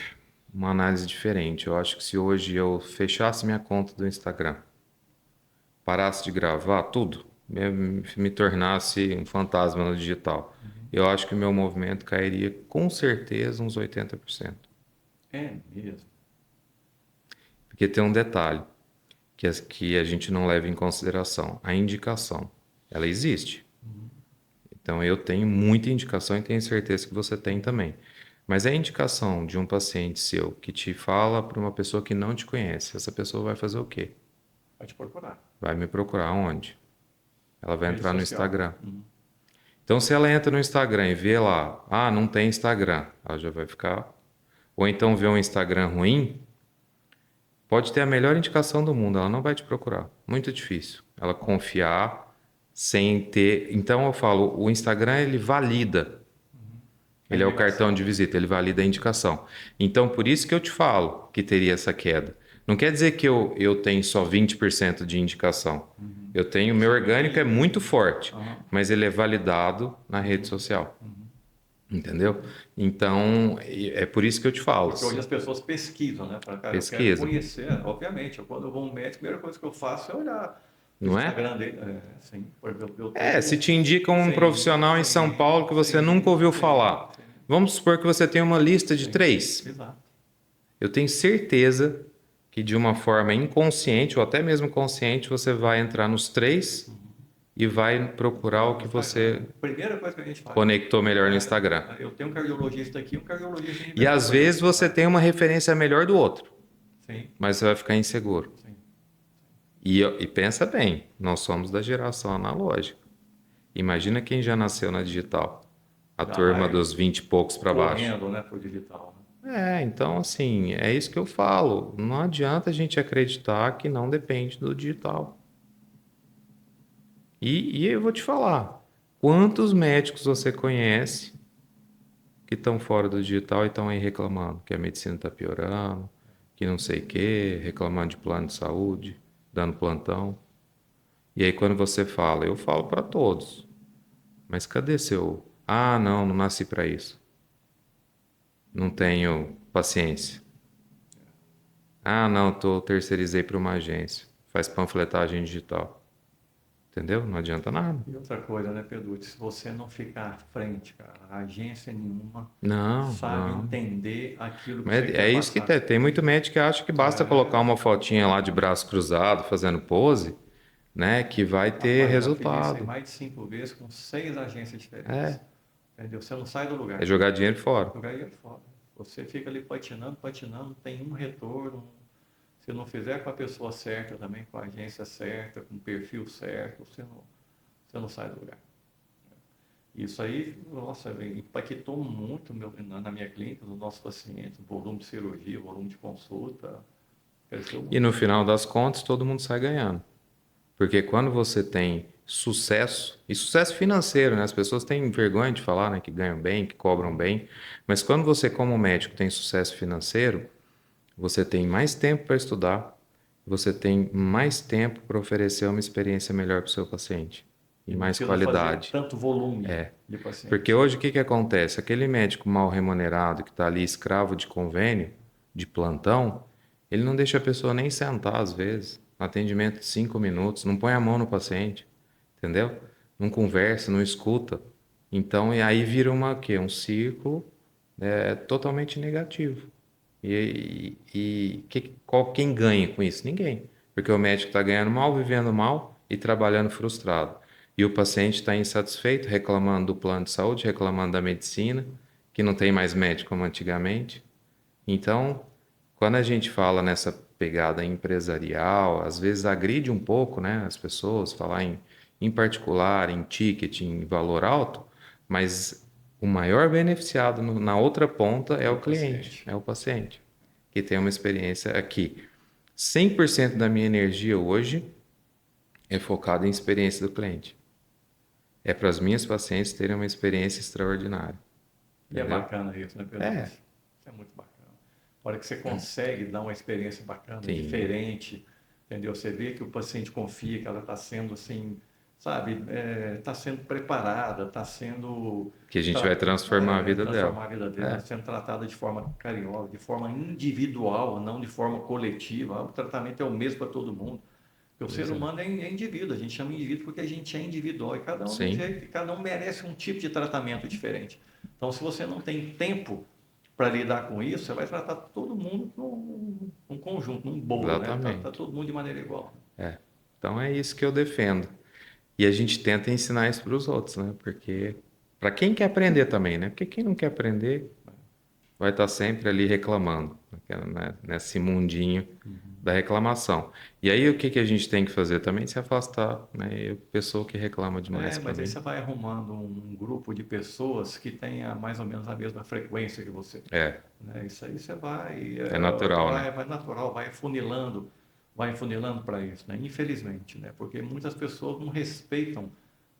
Speaker 1: uma análise diferente. Eu acho que se hoje eu fechasse minha conta do Instagram, parasse de gravar tudo, me tornasse um fantasma no digital, eu acho que o meu movimento cairia com certeza uns 80%.
Speaker 2: É mesmo.
Speaker 1: Porque tem um detalhe que a gente não leva em consideração. A indicação, ela existe. Então, eu tenho muita indicação e tenho certeza que você tem também. Mas a indicação de um paciente seu que te fala para uma pessoa que não te conhece, essa pessoa vai fazer o quê?
Speaker 2: Pode procurar.
Speaker 1: Vai me procurar onde? Ela vai
Speaker 2: Rede
Speaker 1: entrar no
Speaker 2: social.
Speaker 1: Instagram. Então, se ela entra no Instagram e vê lá, ah, não tem Instagram, ela já vai ficar. Ou então vê um Instagram ruim, pode ter a melhor indicação do mundo, ela não vai te procurar. Muito difícil. Ela confiar sem ter. Então eu falo, o Instagram ele valida.
Speaker 2: A
Speaker 1: Ele é o cartão
Speaker 2: indicação.
Speaker 1: de visita, ele valida a indicação. Então por isso que eu te falo que teria essa queda. Não quer dizer que eu tenho só 20% de indicação. Eu tenho, meu orgânico é muito forte,
Speaker 2: Aham.
Speaker 1: mas ele é validado na rede social. Entendeu? Então, é por isso que eu te falo.
Speaker 2: Porque hoje as pessoas pesquisam, né? Fala, cara, eu quero
Speaker 1: Pesquisa,
Speaker 2: conhecer. Obviamente, quando eu vou a um médico, a primeira coisa que eu faço é olhar o
Speaker 1: não é?
Speaker 2: Instagram dele. É, sim. Por exemplo, eu
Speaker 1: É, se
Speaker 2: tenho.
Speaker 1: te indica um
Speaker 2: Sim,
Speaker 1: profissional em São
Speaker 2: sim,
Speaker 1: Paulo que você nunca
Speaker 2: sim,
Speaker 1: ouviu
Speaker 2: sim,
Speaker 1: falar.
Speaker 2: sim,
Speaker 1: Vamos supor que você tem uma lista de
Speaker 2: sim.
Speaker 1: 3.
Speaker 2: Exato.
Speaker 1: Eu tenho certeza que de uma forma inconsciente ou até mesmo consciente você vai entrar nos 3 e vai procurar o
Speaker 2: No
Speaker 1: que
Speaker 2: Instagram.
Speaker 1: você
Speaker 2: Primeira coisa que a gente faz.
Speaker 1: conectou melhor no Instagram.
Speaker 2: Eu tenho um cardiologista aqui, um cardiologista em
Speaker 1: E
Speaker 2: Ribeirão
Speaker 1: às
Speaker 2: Preto.
Speaker 1: vezes você tem uma referência melhor do outro,
Speaker 2: Sim,
Speaker 1: mas você vai ficar inseguro.
Speaker 2: sim.
Speaker 1: E pensa bem, nós somos da geração analógica. Imagina quem já nasceu na digital. A
Speaker 2: Já
Speaker 1: turma
Speaker 2: vai
Speaker 1: dos 20 e poucos para baixo.
Speaker 2: correndo, né, pro digital. Né?
Speaker 1: Então assim, é isso que eu falo. Não adianta a gente acreditar que não depende do digital. E eu vou te falar, quantos médicos você conhece que estão fora do digital e estão aí reclamando que a medicina está piorando, que não sei o quê, reclamando de plano de saúde, dando plantão. E aí quando você fala, eu falo para todos, mas cadê seu? Ah, não, não nasci para isso. Não tenho paciência. Ah, não, terceirizei para uma agência. Faz panfletagem digital. Entendeu? Não adianta nada.
Speaker 2: E outra coisa, né, Pedro? Se você não ficar à frente, cara, agência nenhuma
Speaker 1: Não,
Speaker 2: sabe
Speaker 1: não.
Speaker 2: entender aquilo que
Speaker 1: Mas
Speaker 2: você
Speaker 1: é
Speaker 2: quer
Speaker 1: isso que
Speaker 2: passar.
Speaker 1: tem. Tem muito médico que acha que basta colocar
Speaker 2: É,
Speaker 1: uma fotinha lá de braço cruzado, fazendo pose, né, que vai ter
Speaker 2: rapaz, eu já fiz isso aí
Speaker 1: resultado.
Speaker 2: mais de 5 vezes com 6 agências diferentes.
Speaker 1: É,
Speaker 2: Entendeu? Você não sai do
Speaker 1: é
Speaker 2: lugar.
Speaker 1: jogar dinheiro fora.
Speaker 2: O lugar aí é foda. Você fica ali patinando, patinando, não tem um retorno. Se não fizer com a pessoa certa também, com a agência certa, com o perfil certo, você não sai do lugar. Isso aí, nossa, impactou muito na minha clínica, nos nossos pacientes, volume de cirurgia, volume de consulta, cresceu
Speaker 1: E
Speaker 2: muito.
Speaker 1: no final das contas, todo mundo sai ganhando. Porque quando você tem sucesso, e sucesso financeiro, né? As pessoas têm vergonha de falar, né, que ganham bem, que cobram bem, mas quando você, como médico, tem sucesso financeiro, você tem mais tempo para estudar, você tem mais tempo para oferecer uma experiência melhor para o seu paciente e
Speaker 2: E não
Speaker 1: mais
Speaker 2: precisa fazer
Speaker 1: qualidade.
Speaker 2: tanto volume de
Speaker 1: Porque
Speaker 2: pacientes.
Speaker 1: hoje o que que acontece? Aquele médico mal remunerado que está ali escravo de convênio, de plantão, ele não deixa a pessoa nem sentar às vezes. Atendimento de 5 minutos, não põe a mão no paciente, entendeu? Não conversa, não escuta. Então, e aí vira quê? Um círculo totalmente negativo. Quem ganha com isso? Ninguém. Porque o médico está ganhando mal, vivendo mal e trabalhando frustrado. E o paciente está insatisfeito, reclamando do plano de saúde, reclamando da medicina, que não tem mais médico como antigamente. Então, quando a gente fala nessa pegada empresarial, às vezes agride um pouco, né, as pessoas, falar em particular, em ticket, em valor alto, mas o maior beneficiado na outra ponta é
Speaker 2: É
Speaker 1: o
Speaker 2: o
Speaker 1: cliente,
Speaker 2: paciente.
Speaker 1: é o paciente, que tem uma experiência aqui. 100% da minha energia hoje é focada em experiência do cliente. É para as minhas pacientes terem uma experiência extraordinária,
Speaker 2: E é
Speaker 1: entendeu?
Speaker 2: bacana isso, né, Pedro?
Speaker 1: É,
Speaker 2: Isso é muito bacana. A hora que você consegue dar uma experiência bacana,
Speaker 1: sim.
Speaker 2: diferente, entendeu? Você vê que o paciente confia, que ela está sendo assim, sabe, está sendo preparada, está sendo
Speaker 1: Que a gente vai transformar a vida dela.
Speaker 2: transformar a vida dela,
Speaker 1: É,
Speaker 2: sendo tratada de forma carinhosa, de forma individual, não de forma coletiva. O tratamento é o mesmo para todo mundo. Porque o ser
Speaker 1: pois é.
Speaker 2: humano é indivíduo, a gente chama indivíduo porque a gente é individual e cada um de um
Speaker 1: Sim,
Speaker 2: jeito, e cada um merece um tipo de tratamento diferente. Então, se você não tem tempo para lidar com isso, você vai tratar todo mundo num conjunto, num bolo, né? Tratar
Speaker 1: Exatamente.
Speaker 2: todo mundo de maneira igual.
Speaker 1: É. Então é isso que eu defendo. E a gente tenta ensinar isso para os outros, né? Porque para quem quer aprender também, né? Porque quem não quer aprender vai estar sempre ali reclamando, né? Nesse mundinho da reclamação. E aí o que que a gente tem que fazer também? Se afastar, né? Eu, pessoa que reclama demais
Speaker 2: É,
Speaker 1: para
Speaker 2: mas aí
Speaker 1: mim.
Speaker 2: você vai arrumando um grupo de pessoas que tenha mais ou menos a mesma frequência que você.
Speaker 1: É,
Speaker 2: Né? Isso aí você vai,
Speaker 1: é natural, né?
Speaker 2: vai natural, vai funilando para isso, né? Infelizmente, né? Porque muitas pessoas não respeitam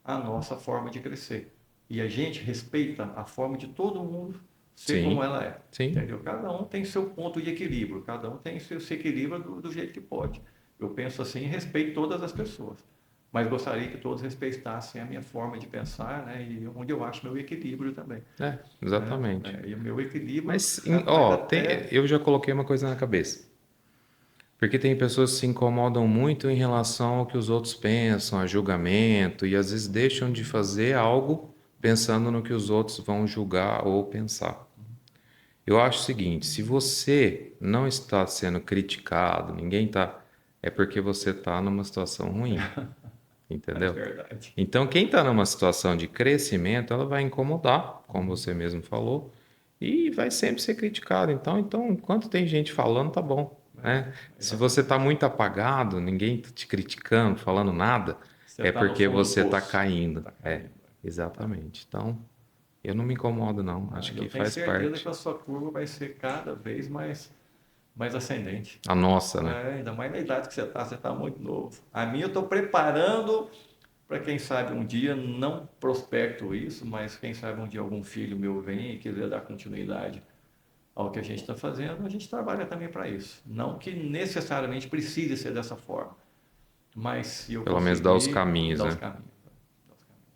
Speaker 2: a nossa forma de crescer. E a gente respeita a forma de todo mundo ser como
Speaker 1: Sim,
Speaker 2: ela é,
Speaker 1: sim,
Speaker 2: entendeu? Cada um tem seu ponto de equilíbrio, cada um tem seu se equilibra do jeito que pode. Eu penso assim e respeito todas as pessoas, mas gostaria que todos respeitassem a minha forma de pensar, né? E onde eu acho meu equilíbrio também, né?
Speaker 1: exatamente.
Speaker 2: E o meu equilíbrio
Speaker 1: Mas,
Speaker 2: vai
Speaker 1: ó,
Speaker 2: até.
Speaker 1: eu já coloquei uma coisa na cabeça. Porque tem pessoas que se incomodam muito em relação ao que os outros pensam, a julgamento, e às vezes deixam de fazer algo pensando no que os outros vão julgar ou pensar. Eu acho o seguinte, se você não está sendo criticado, ninguém está, é porque você está numa situação ruim,
Speaker 2: É
Speaker 1: entendeu?
Speaker 2: verdade.
Speaker 1: Então, quem está numa situação de crescimento, ela vai incomodar, como você mesmo falou, e vai sempre ser criticado. Então, enquanto tem gente falando, tá bom,
Speaker 2: É,
Speaker 1: né? Se você
Speaker 2: exatamente.
Speaker 1: está muito apagado, ninguém tá te criticando, falando nada,
Speaker 2: Você
Speaker 1: é
Speaker 2: está no
Speaker 1: porque
Speaker 2: fundo do
Speaker 1: você está
Speaker 2: poço,
Speaker 1: caindo.
Speaker 2: está
Speaker 1: É,
Speaker 2: caindo. Tá?
Speaker 1: exatamente. Então, eu não me incomodo, não.
Speaker 2: Ah,
Speaker 1: Acho
Speaker 2: eu
Speaker 1: que
Speaker 2: tenho
Speaker 1: faz
Speaker 2: certeza que
Speaker 1: parte.
Speaker 2: a sua curva vai ser cada vez mais ascendente.
Speaker 1: A nossa, né?
Speaker 2: É, ainda mais na idade que você está muito novo. A minha eu estou preparando para quem sabe um dia, não prospecto isso, mas quem sabe um dia algum filho meu vem e quiser dar continuidade ao que a gente está fazendo, a gente trabalha também para isso. Não que necessariamente precise ser dessa forma, mas se eu
Speaker 1: Pelo menos dar os
Speaker 2: conseguir,
Speaker 1: caminhos,
Speaker 2: dar os
Speaker 1: né?
Speaker 2: caminhos. Dar os caminhos.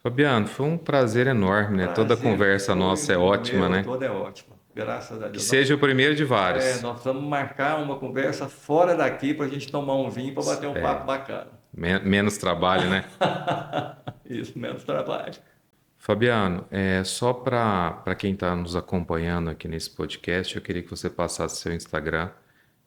Speaker 1: Fabiano, foi um prazer enorme, né? Toda
Speaker 2: Prazer
Speaker 1: conversa
Speaker 2: foi
Speaker 1: nossa é ótima,
Speaker 2: meu,
Speaker 1: né?
Speaker 2: toda é ótima. Graças a
Speaker 1: Que
Speaker 2: Deus.
Speaker 1: seja o primeiro de vários.
Speaker 2: Nós vamos marcar uma conversa fora daqui para a gente tomar um vinho para bater um papo
Speaker 1: É,
Speaker 2: bacana.
Speaker 1: menos trabalho, né?
Speaker 2: Isso, menos trabalho.
Speaker 1: Fabiano, só para quem está nos acompanhando aqui nesse podcast, eu queria que você passasse seu Instagram,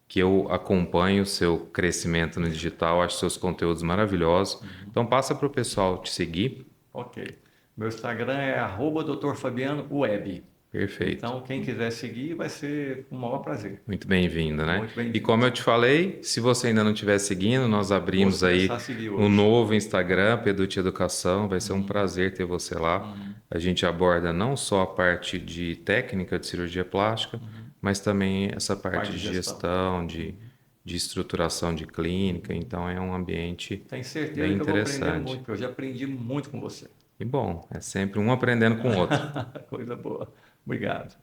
Speaker 1: que eu acompanho o seu crescimento no digital, acho seus conteúdos maravilhosos. Então passa para o pessoal te seguir.
Speaker 2: Ok. Meu Instagram é @Dr. Fabiano Web.
Speaker 1: Perfeito.
Speaker 2: Então, quem quiser seguir vai ser com o maior prazer.
Speaker 1: Muito bem-vindo, né?
Speaker 2: Muito
Speaker 1: E
Speaker 2: bem-vindo.
Speaker 1: como eu te falei, se você ainda não estiver seguindo, nós
Speaker 2: Vou
Speaker 1: abrimos
Speaker 2: começar
Speaker 1: aí
Speaker 2: a seguir
Speaker 1: um
Speaker 2: hoje.
Speaker 1: novo Instagram, Pedute Educação. Vai ser um prazer ter você lá. A gente aborda não só a parte de técnica de cirurgia plástica, mas também essa parte
Speaker 2: Parte
Speaker 1: de
Speaker 2: de gestão.
Speaker 1: gestão, de estruturação de clínica. Então é um ambiente
Speaker 2: Tenho certeza
Speaker 1: bem
Speaker 2: que eu vou aprender muito,
Speaker 1: interessante.
Speaker 2: porque eu já aprendi muito com você.
Speaker 1: E bom, é sempre um aprendendo com o outro.
Speaker 2: Coisa boa. Obrigado.